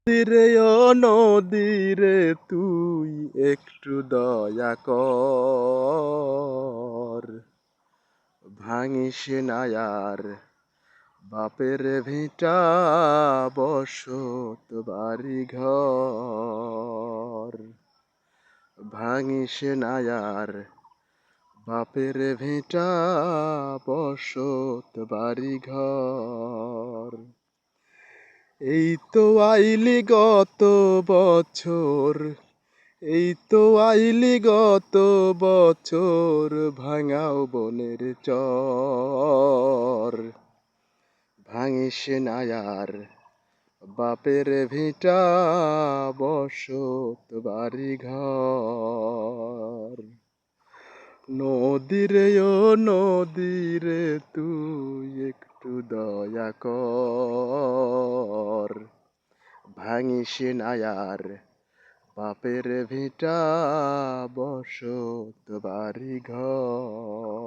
নদীরে ও নদীরে তুই একটু দয়া কর, ভাঙিস না আর বাপের ভিটা বসত বাড়ি ঘর। ভাঙিস না আর বাপের ভিটা বসত বাড়ি ঘর। এই তো আইলি গত বছর, এই তো আইলি গত বছর ভাঙাও বনের চর। ভাঙিস না আর বাপের ভিটা বসত বাড়ি ঘর। নদীরে ও নদীরে তুই একটু দয়া কর, ভাঙিস না আর বাপের ভিটা বসত বাড়ি ঘর।